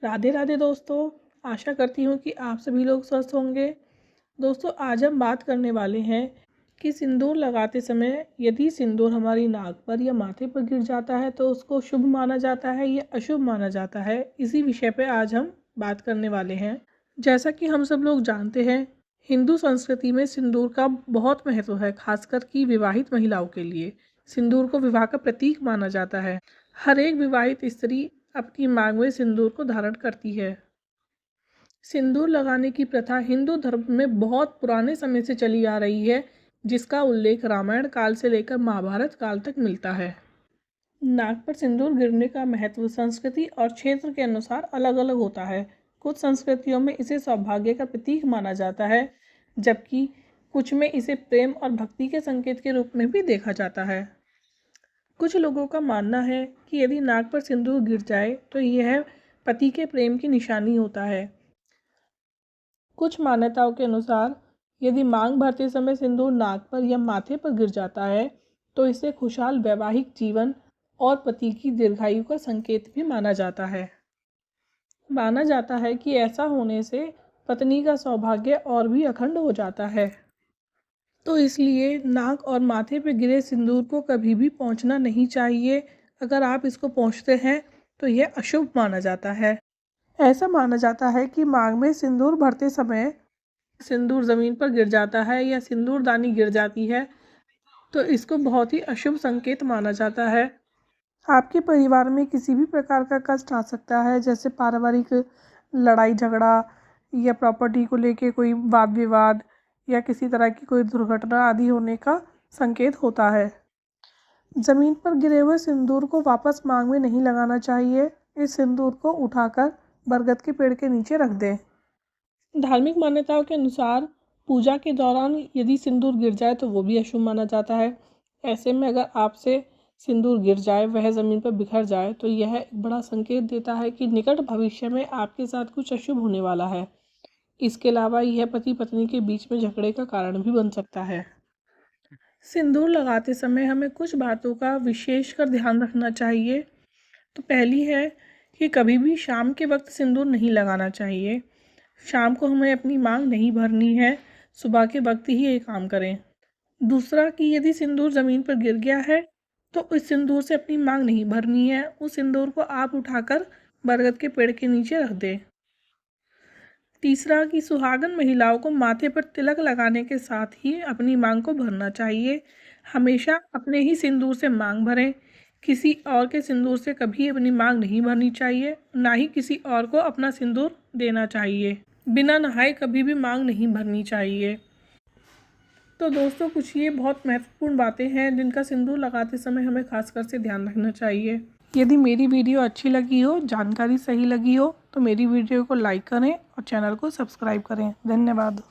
राधे राधे दोस्तों, आशा करती हूँ कि आप सभी लोग स्वस्थ होंगे। दोस्तों, आज हम बात करने वाले हैं कि सिंदूर लगाते समय यदि सिंदूर हमारी नाक पर या माथे पर गिर जाता है तो उसको शुभ माना जाता है या अशुभ माना जाता है। इसी विषय पे आज हम बात करने वाले हैं। जैसा कि हम सब लोग जानते हैं, हिंदू संस्कृति में सिंदूर का बहुत महत्व है, खासकर कि विवाहित महिलाओं के लिए सिंदूर को विवाह का प्रतीक माना जाता है। हर एक विवाहित स्त्री अपनी मांग में सिंदूर को धारण करती है। सिंदूर लगाने की प्रथा हिंदू धर्म में बहुत पुराने समय से चली आ रही है, जिसका उल्लेख रामायण काल से लेकर महाभारत काल तक मिलता है। नाक पर सिंदूर गिरने का महत्व संस्कृति और क्षेत्र के अनुसार अलग अलग होता है। कुछ संस्कृतियों में इसे सौभाग्य का प्रतीक माना जाता है, जबकि कुछ में इसे प्रेम और भक्ति के संकेत के रूप में भी देखा जाता है। कुछ लोगों का मानना है कि यदि नाक पर सिंदूर गिर जाए तो यह पति के प्रेम की निशानी होता है। कुछ मान्यताओं के अनुसार यदि मांग भरते समय सिंदूर नाक पर या माथे पर गिर जाता है तो इसे खुशहाल वैवाहिक जीवन और पति की दीर्घायु का संकेत भी माना जाता है। माना जाता है कि ऐसा होने से पत्नी का सौभाग्य और भी अखंड हो जाता है। तो इसलिए नाक और माथे पर गिरे सिंदूर को कभी भी पोंछना नहीं चाहिए। अगर आप इसको पोंछते हैं तो यह अशुभ माना जाता है। ऐसा माना जाता है कि मांग में सिंदूर भरते समय सिंदूर ज़मीन पर गिर जाता है या सिंदूरदानी गिर जाती है तो इसको बहुत ही अशुभ संकेत माना जाता है। आपके परिवार में किसी भी प्रकार का कष्ट आ सकता है, जैसे पारिवारिक लड़ाई झगड़ा या प्रॉपर्टी को लेके कोई वाद विवाद या किसी तरह की कोई दुर्घटना आदि होने का संकेत होता है। ज़मीन पर गिरे हुए सिंदूर को वापस मांग में नहीं लगाना चाहिए। इस सिंदूर को उठाकर बरगद के पेड़ के नीचे रख दें। धार्मिक मान्यताओं के अनुसार पूजा के दौरान यदि सिंदूर गिर जाए तो वो भी अशुभ माना जाता है। ऐसे में अगर आपसे सिंदूर गिर जाए, वह ज़मीन पर बिखर जाए, तो यह एक बड़ा संकेत देता है कि निकट भविष्य में आपके साथ कुछ अशुभ होने वाला है। इसके अलावा यह पति पत्नी के बीच में झगड़े का कारण भी बन सकता है। सिंदूर लगाते समय हमें कुछ बातों का विशेषकर ध्यान रखना चाहिए। तो पहली है कि कभी भी शाम के वक्त सिंदूर नहीं लगाना चाहिए। शाम को हमें अपनी मांग नहीं भरनी है, सुबह के वक्त ही ये काम करें। दूसरा कि यदि सिंदूर ज़मीन पर गिर गया है तो उस सिंदूर से अपनी मांग नहीं भरनी है। उस सिंदूर को आप उठाकर बरगद के पेड़ के नीचे रख दें। तीसरा कि सुहागन महिलाओं को माथे पर तिलक लगाने के साथ ही अपनी मांग को भरना चाहिए। हमेशा अपने ही सिंदूर से मांग भरें। किसी और के सिंदूर से कभी अपनी मांग नहीं भरनी चाहिए, ना ही किसी और को अपना सिंदूर देना चाहिए। बिना नहाए कभी भी मांग नहीं भरनी चाहिए। तो दोस्तों, कुछ ये बहुत महत्वपूर्ण बातें हैं जिनका सिंदूर लगाते समय हमें खासकर से ध्यान रखना चाहिए। यदि मेरी वीडियो अच्छी लगी हो, जानकारी सही लगी हो, तो मेरी वीडियो को लाइक करें और चैनल को सब्सक्राइब करें। धन्यवाद।